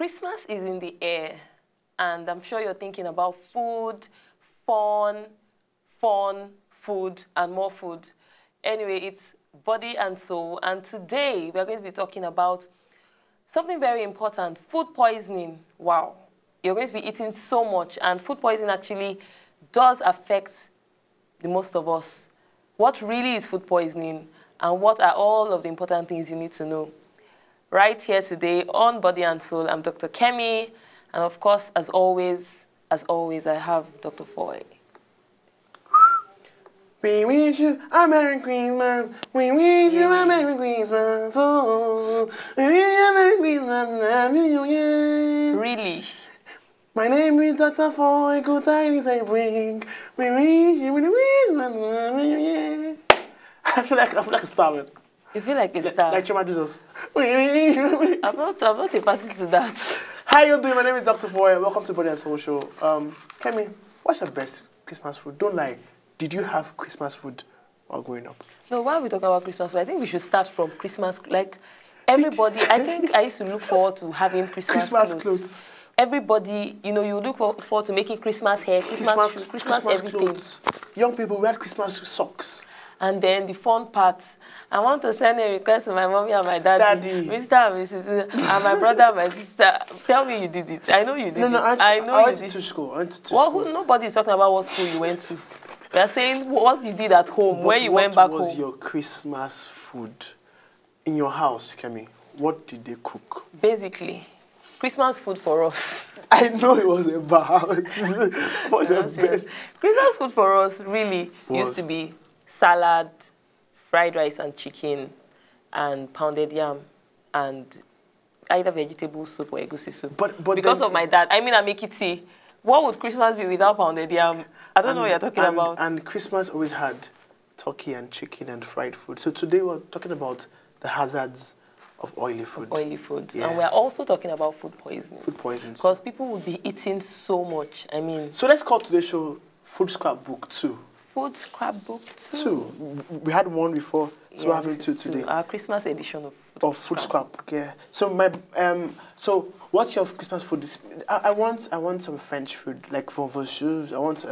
Christmas is in the air, and I'm sure you're thinking about food, fun, food, and more food. Anyway, it's Body and Soul, and today we're going to be talking about something very important, food poisoning. Wow, you're going to be eating so much, and food poisoning actually does affect the most of us. What really is food poisoning, and what are all of the important things you need to know? Right here today on Body and Soul, I'm Dr. Kemi, and of course, as always, I have Dr. Foy. We wish you a Merry Christmas. We wish you a Merry Christmas. Oh, we wish you a Merry Christmas and Happy New Year. Really? My name is Dr. Foy. Good tidings I bring. We wish you a Merry Christmas and Happy New Year. I feel like a star, man. You feel like a star? Like Chima Jesus. I'm not a party to that. How you doing? My name is Dr. Foy. Welcome to Body and Soul Show. Kemi, what's your best Christmas food? Don't lie. Did you have Christmas food while growing up? No, why are we talking about Christmas food? I think we should start from Christmas. Like, everybody, I think I used to look forward to having Christmas clothes. Everybody, you know, you look forward to making Christmas hair, Christmas shoes, Christmas everything. Clothes. Young people, we had Christmas socks. And then the fun part, I want to send a request to my mommy and my daddy. Mr. and Mrs. and my brother and my sister. Tell me you did it. I know you did it. No, I went to school. Nobody is talking about what school you went to. They are saying what you did at home, but when you went back home. What was your Christmas food in your house, Kemi? What did they cook? Basically, Christmas food for us. I know it was about. What's your best? Christmas food for us really used to be salad, fried rice and chicken, and pounded yam, and either vegetable soup or egusi soup. But because of my dad, I mean, I'm Ekiti. What would Christmas be without pounded yam? I don't know what you're talking about. And Christmas always had turkey and chicken and fried food. So today we're talking about the hazards of oily food. Yeah. And we're also talking about food poisoning. Food poisoning. Because people would be eating so much. I mean. So let's call today's show Food Scrapbook 2. Food Scrapbook 2. We had one before, so we're having two today. Our Christmas edition of Food Scrapbook. Yeah. So so what's your Christmas food? I want some French food, like ventouse. I want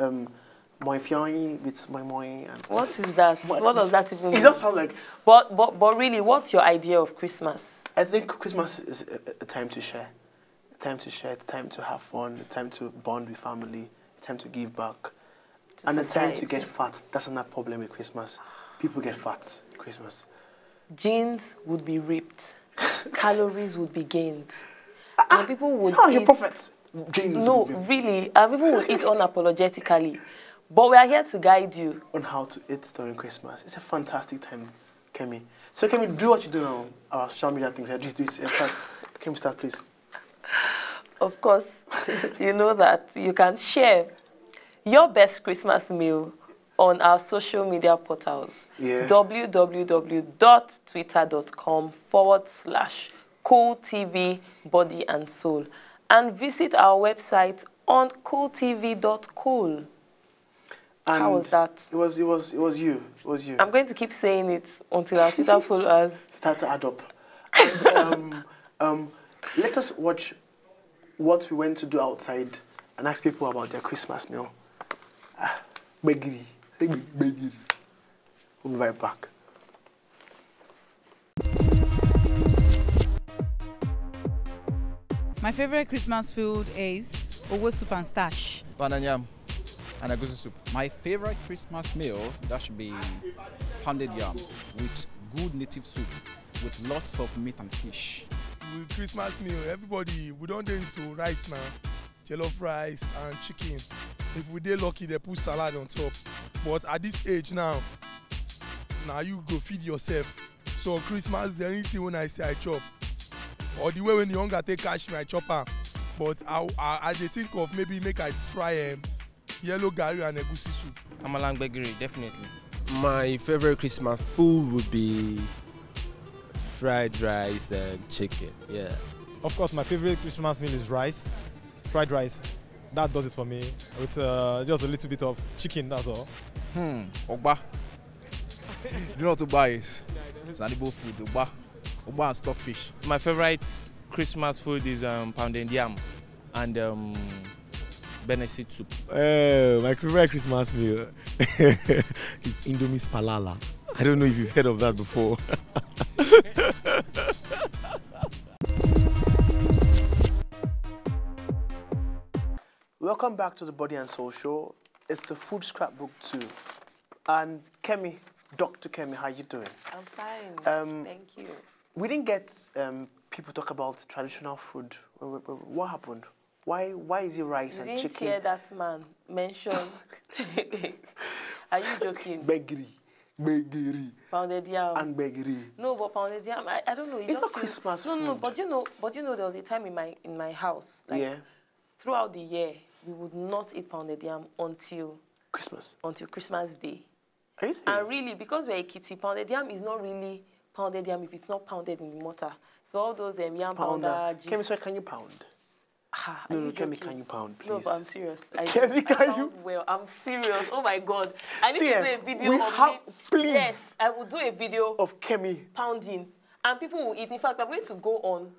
moi fiancé with moi. What is that? What does that even mean? It does sound like. But really, what's your idea of Christmas? I think Christmas is a time to share, a time to have fun, a time to bond with family, a time to give back. And the time to get fat. That's another problem with Christmas. People get fat at Christmas. Jeans would be ripped. Calories would be gained. And people would eat... your prophets. Jeans no, really. And people would eat unapologetically. But we are here to guide you. On how to eat during Christmas. It's a fantastic time, Kemi. So Kemi, do what you do now. Our social media things. Just do it. Start. Kemi, start, please. Of course. You know that you can share your best Christmas meal on our social media portals. Yeah. www.twitter.com/CoolTV Body and Soul. And visit our website on cooltv.cool. How was that? It was you. I'm going to keep saying it until our Twitter followers start to add up. And, let us watch what we went to do outside and ask people about their Christmas meal. Begiri. We'll be right back. My favorite Christmas food is owo soup and stash. Pounded yam and egusi soup. My favorite Christmas meal, that should be pounded yam with good native soup with lots of meat and fish. With Christmas meal, everybody, we don't dance to rice now. Jollof rice and chicken. If we dey lucky, they put salad on top. But at this age now you go feed yourself. So on Christmas, the only thing when I say I chop, or the way when the hunger take catch me, I chop am. But I dey think of maybe make I try yellow garri and egusi soup. Amala and gbegiri, definitely. My favorite Christmas food would be fried rice and chicken. Yeah. Of course, my favorite Christmas meal is rice. Fried rice, that does it for me. With just a little bit of chicken, that's all. Ogba. Do you know what Ogba is? It's an Igbo food. Ogba and stockfish. My favorite Christmas food is pounded yam and Benesit soup. My favorite Christmas meal is Indomie Spalala. I don't know if you've heard of that before. Welcome back to the Body and Soul Show. It's the Food Scrapbook 2. And Kemi, Dr. Kemi, how you doing? I'm fine. Thank you. We didn't get people talk about traditional food. What happened? Why is it rice and chicken? You didn't hear that man mention. Are you joking? Begiri. Pounded yam. And begiri. No, but pounded yam, I don't know. It's not Christmas food. No, but you know, there was a time in my house, like throughout the year, we would not eat pounded yam until Christmas. Until Christmas Day. Are you serious? And really, because we're a kitty, pounded yam is not really pounded yam if it's not pounded in the mortar. So all those yam powder. Kemi, sorry, can you pound? No, Kemi, can you pound, please? No, but I'm serious. Kemi, can you? Well, I'm serious. Oh my God. I need to do a video of me. Please. Yes, I will do a video of Kemi pounding. And people will eat. In fact, I'm going to go on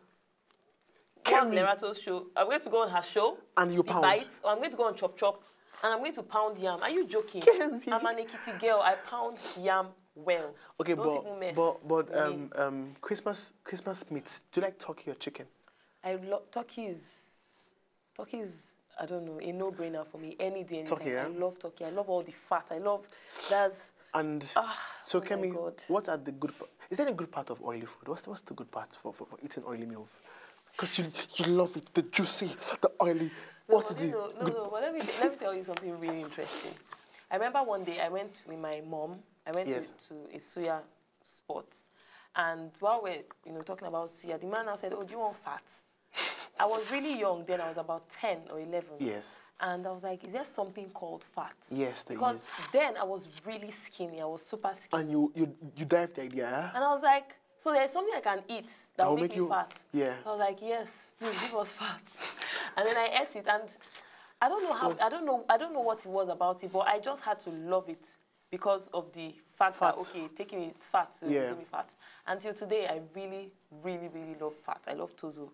Lerato's show. I'm going to go on her show. And you pound. Bite, or I'm going to go on Chop Chop. And I'm going to pound yam. Are you joking? Kemi. I'm an Ekiti girl. I pound yam well. Okay, Don't even mess Christmas meats. Do you like turkey or chicken? I love turkey is, I don't know, a no-brainer for me. Any day, anytime. Turkey, yeah? I love turkey. I love all the fat. I love that's. And so, Kemi, what are the good? Is there a good part of oily food? What's the good part for eating oily meals? Because you love it, the juicy, the oily. No, but let me tell you something really interesting. I remember one day I went with my mom. I went to a suya spot, and while we're talking about suya, the man said, "Oh, do you want fat?" I was really young then. I was about 10 or 11. Yes. And I was like, is there something called fat? Yes, there is. Because then I was really skinny. I was super skinny. And you dived the idea, huh? And I was like, so there's something I can eat that will make me fat. Yeah. I was like, yes, please give us fat. And then I ate it, and I don't know how. I don't know what it was about it, but I just had to love it because of the fact that taking it fat to give me fat. Until today, I really, really, really love fat. I love tozo.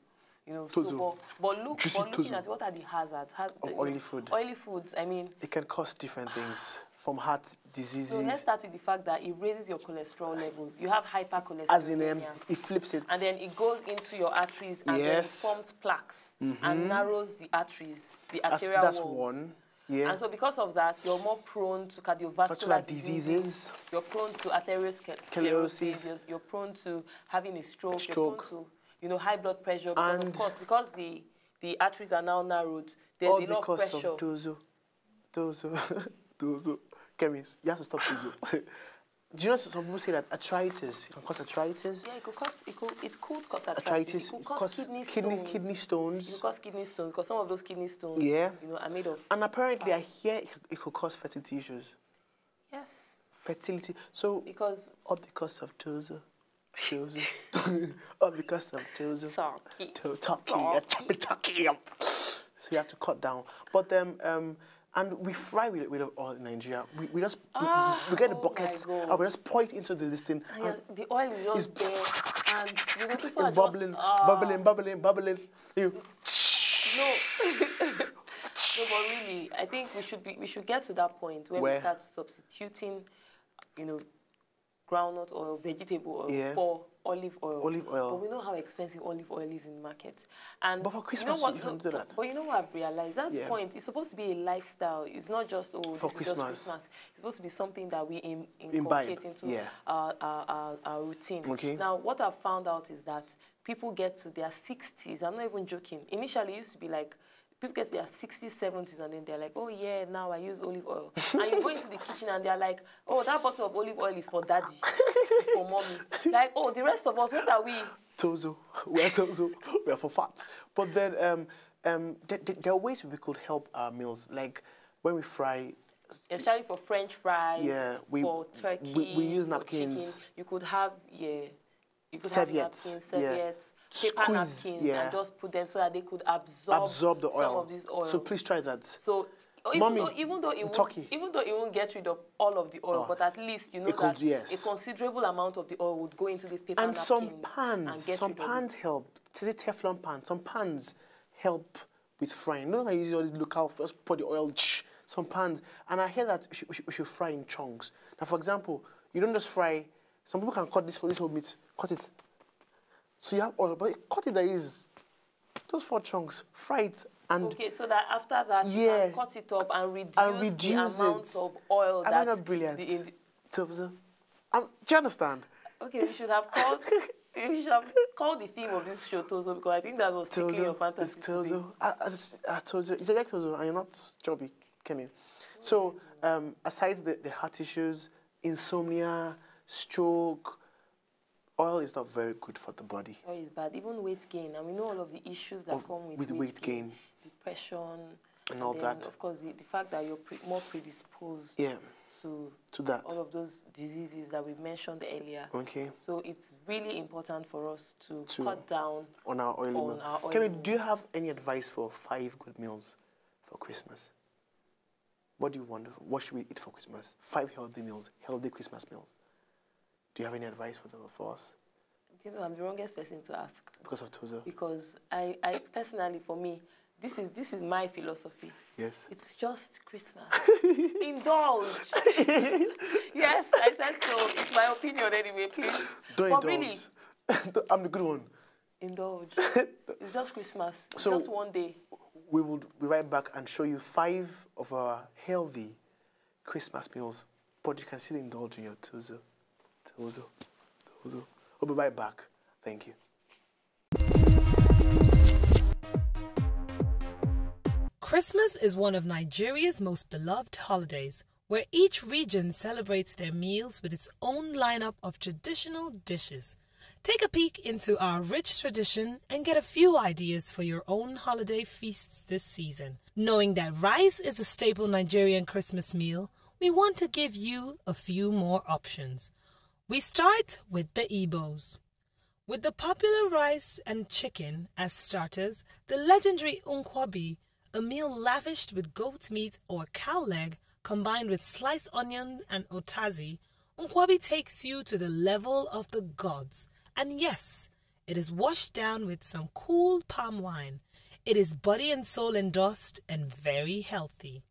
Tozo. But looking at what are the hazards of oily food. Oily foods, I mean, it can cause different things, from heart diseases. So let's start with the fact that it raises your cholesterol levels. You have hypercholesterol. As in, it flips it. And then it goes into your arteries and then it forms plaques and narrows the arteries, the arterial walls. That's one. Yeah. And so because of that, you're more prone to cardiovascular diseases. You're prone to atherosclerosis. You're prone to having a stroke. You're prone to high blood pressure, because of course, because the arteries are now narrowed, there's a lot of pressure. All because of tozo. Kemi, you have to stop tozo. Do you know some people say that arthritis can cause arthritis? Yeah, it could cause arthritis. It could cause kidney stones. It could cause kidney stones, because some of those kidney stones are made of. And apparently, I hear it could cause fertility issues. Yes. Fertility. So, all because of tozo. All because of tozo. Turkey. So you have to cut down. But and we fry with oil in Nigeria. We just we get a bucket and we just pour it into this thing. And the oil is just there, and people it's bubbling. No. No, but really, I think we should get to that point where we start substituting, groundnut oil, vegetable oil for olive oil. But we know how expensive olive oil is in the market. And but for Christmas, you can't do that. But you know what I've realized? That's the point. It's supposed to be a lifestyle. It's not just, for Christmas. It's supposed to be something that we inculcate into our routine. Okay. Now, what I've found out is that people get to their 60s. I'm not even joking. Initially, it used to be like, people get to their 60s, 70s, and then they're like, oh, yeah, now I use olive oil. And you go into the kitchen, and they're like, oh, that bottle of olive oil is for daddy. It's for mommy. Like, oh, the rest of us, what are we? Tozo. We're tozo. We're for fat. But then there are ways we could help our meals. Like, when we fry... Especially for French fries, for turkey, we use napkins. Chicken. You could have, you could serviettes. Have napkins, serviettes. Paper napkins and just put them so that they could absorb the oil. Some of this oil. So please try that. So Mommy, even though it Turkey. won't get rid of all of the oil, but at least you know that yes. a considerable amount of the oil would go into this paper And some napkins pans, some pans help. Is it Teflon pan? Some pans help with frying. No, I use all these local, first pour the oil, some pans. And I hear that we should fry in chunks. Now, for example, you don't just fry, some people can cut this whole meat, cut it. So you have oil, but cut it, there is just 4 chunks, fry it. And okay, so that after that, you can cut it up and reduce the amount of oil that's not brilliant. Do you understand? Okay, we should have called the theme of this show Tozo, because I think that was taking your fantasy. It's Tozo. Tozo. It's like Tozo, and you're not Joby, Kemi. So, aside the heart issues, insomnia, stroke, oil is not very good for the body. Oil is bad, even weight gain, and we know all of the issues that come with weight gain. Depression, and all that. Of course, the fact that you're more predisposed to that. All of those diseases that we mentioned earlier. Okay. So it's really important for us to cut down on our oily meal. Kemi, do you have any advice for 5 good meals for Christmas? What do you want? What should we eat for Christmas? 5 healthy meals, healthy Christmas meals. Do you have any advice for us? You know, I'm the wrongest person to ask. Because of Tozo? Because I personally, for me, this is my philosophy. Yes. It's just Christmas. Indulge. Yes, I said so. It's my opinion anyway, please. Don't indulge. Really, I'm the good one. Indulge. It's just Christmas. It's so just one day. We will be right back and show you 5 of our healthy Christmas meals. But you can still indulge in your Tozo. Tozo. We'll be right back. Thank you. Christmas is one of Nigeria's most beloved holidays, where each region celebrates their meals with its own lineup of traditional dishes. Take a peek into our rich tradition and get a few ideas for your own holiday feasts this season. Knowing that rice is the staple Nigerian Christmas meal, we want to give you a few more options. We start with the Igbos. With the popular rice and chicken as starters, the legendary Nkwobi, a meal lavished with goat meat or cow leg combined with sliced onion and otazi, Nkwobi takes you to the level of the gods. And yes, it is washed down with some cool palm wine. It is body and soul endorsed and very healthy.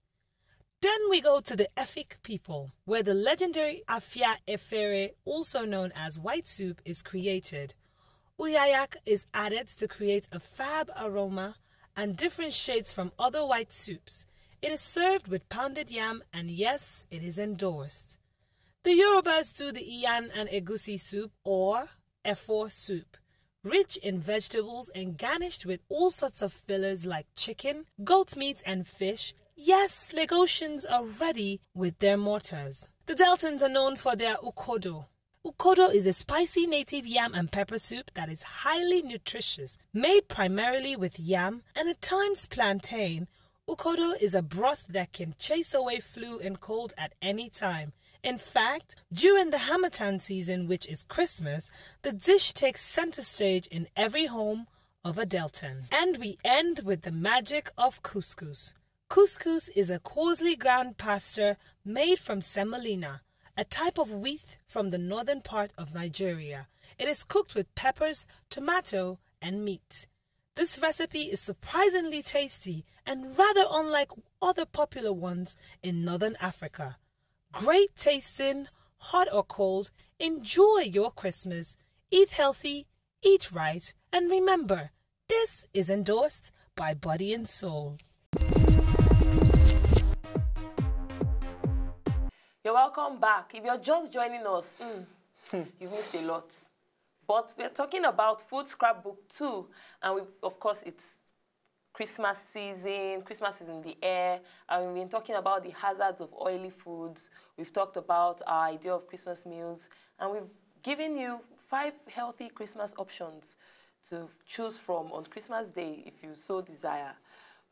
Then we go to the Efik people, where the legendary Afia Efere, also known as white soup, is created. Uyayak is added to create a fab aroma and differentiates from other white soups. It is served with pounded yam, and yes, it is endorsed. The Yorubas do the Iyan and Egusi soup, or Efo soup, rich in vegetables and garnished with all sorts of fillers like chicken, goat meat, and fish. Yes, Lagosians are ready with their mortars. The Deltans are known for their ukodo. Ukodo is a spicy native yam and pepper soup that is highly nutritious, made primarily with yam and at times plantain. Ukodo is a broth that can chase away flu and cold at any time. In fact, during the Hamatan season, which is Christmas, the dish takes center stage in every home of a Deltan. And we end with the magic of couscous. Couscous is a coarsely ground pasta made from semolina, a type of wheat from the northern part of Nigeria. It is cooked with peppers, tomato, and meat. This recipe is surprisingly tasty and rather unlike other popular ones in northern Africa. Great tasting, hot or cold, enjoy your Christmas. Eat healthy, eat right, and remember, this is endorsed by Body and Soul. You're welcome back. If you're just joining us, you've missed a lot. But we're talking about Food Scrapbook 2, and of course, it's Christmas season. Christmas is in the air, and we've been talking about the hazards of oily foods. We've talked about our idea of Christmas meals, and we've given you 5 healthy Christmas options to choose from on Christmas Day if you so desire.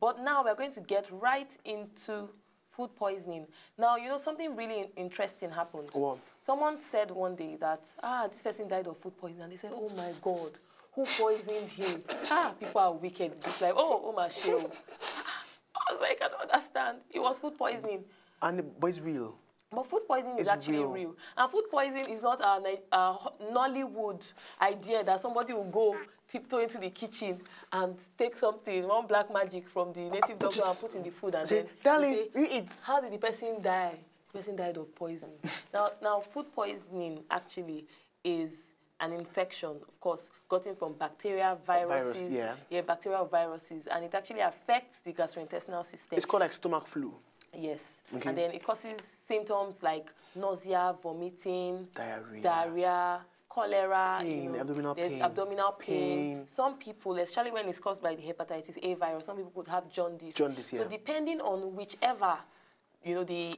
But now we're going to get right into food poisoning. Now, you know, something really interesting happened. What? Someone said one day that, this person died of food poisoning. And they said, oh my God, who poisoned him? People are wicked. It's like, oh my show. I was like, I don't understand. It was food poisoning. But it's real. But food poisoning is It's actually real. real. And food poisoning is not a Nollywood idea that somebody will go tiptoe into the kitchen and take something, one black magic from the native doctor and put in the food and Say, then darling, say, you eat. how did the person die? The person died of poisoning. now, food poisoning actually is an infection, of course, gotten from bacteria, viruses. Yeah, bacterial viruses. And it actually affects the gastrointestinal system. It's called like stomach flu. Yes. Okay. And then it causes symptoms like nausea, vomiting, diarrhea, cholera, pain, abdominal there's pain. abdominal pain. Some people, especially when it's caused by the hepatitis A virus, some people could have jaundice. Jaundice, yeah. So depending on whichever, the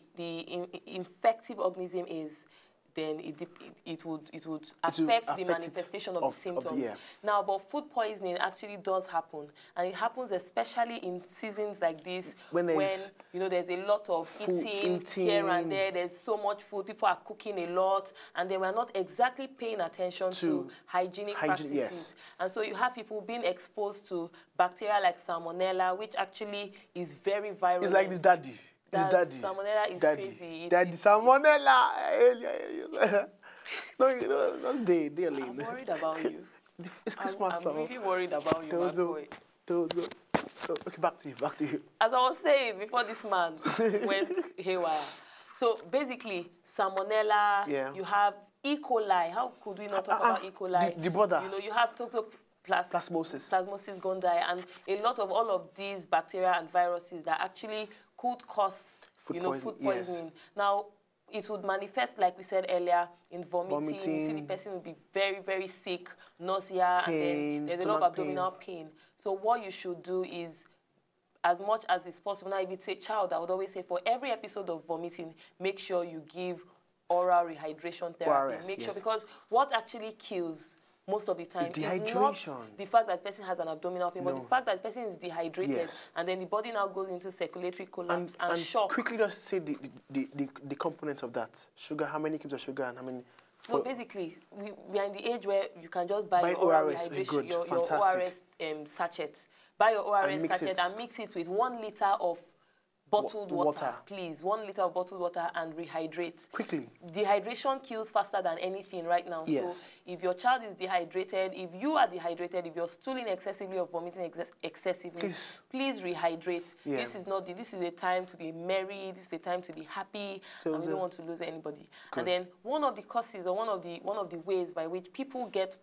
infective organism is, then it would affect the manifestation of the symptoms. Now, but food poisoning actually does happen, and it happens especially in seasons like this when there's a lot of eating here and there. There's so much food. People are cooking a lot, and they were not exactly paying attention to hygienic practices. Yes. And so you have people being exposed to bacteria like Salmonella, which actually is very virulent. It's like the daddy. Salmonella is crazy. Daddy Salmonella. No, not day, Lane. I'm worried about you. It's Christmas I'm really worried about you, my boy. Okay, back to you. As I was saying before, this man went haywire. So basically, Salmonella. Yeah. You have E. coli. How could we not talk about E. coli? The brother. You have Plasmosis gondii, and a lot of all of these bacteria and viruses that actually could cause food poisoning. Yes. Now, it would manifest, like we said earlier, in vomiting. You see the person will be very, very sick, nausea, pain, and then there's a lot of abdominal pain. So what you should do is, as much as it's possible, now if it's a child, I would always say for every episode of vomiting, make sure you give oral rehydration therapy. Make sure, because what actually kills most of the time is not the fact that the person has an abdominal pain, but the fact that the person is dehydrated, and then the body now goes into circulatory collapse and shock. Quickly just say the components of that. Sugar, how many cubes of sugar and how many... So basically, we are in the age where you can just buy your oral rehydration, your ORS sachet. Buy your ORS sachet and mix it with 1 liter of bottled water. Please, 1 liter of bottled water and rehydrate. Quickly. Dehydration kills faster than anything right now. Yes. So if your child is dehydrated, if you are dehydrated, if you're stooling excessively or vomiting excessively, please rehydrate. Yeah. This is a time to be merry, this is a time to be happy, and we don't want to lose anybody. Good. And then one of the causes or one of the ways by which people get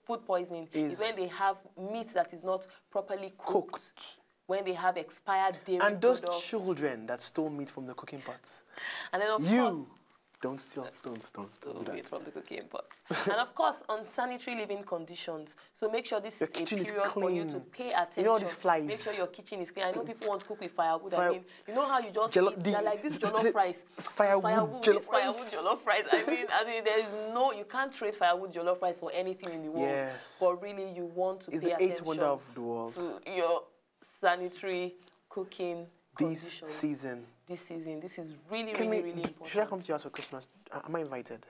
food poisoning is when they have meat that is not properly cooked. When they have expired dairy and those products. children that stole meat from the cooking pots. And then of course, don't steal, don't do meat from the cooking pot. And of course, unsanitary living conditions. So make sure this is a period for you to pay attention. You know all these flies. Make sure your kitchen is clean. I know people want to cook with firewood. I mean, you know how you just they're like this jollof rice. Firewood jollof rice. I mean, there is you can't trade firewood jollof rice for anything in the world. Yes. But really, you want to pay attention. It's the 8th wonder of the world. To your sanitary cooking this season. This is really important. Should I come to your house for Christmas? Am I invited?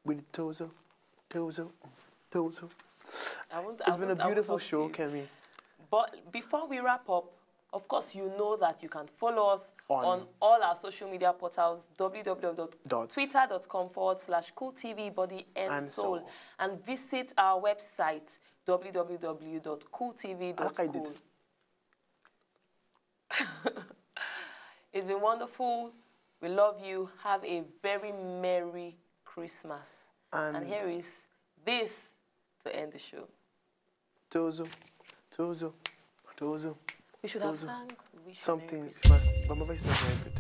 With Tozo. It's been a beautiful show, Kemi. But before we wrap up, of course, you know that you can follow us on all our social media portals, www.twitter.com/cooltvbodyansoul, and visit our website, www.cooltv.cool. It's been wonderful. We love you. Have a very Merry Christmas. And here is this to end the show. Tozo. We should have sang something, but my voice is not very good.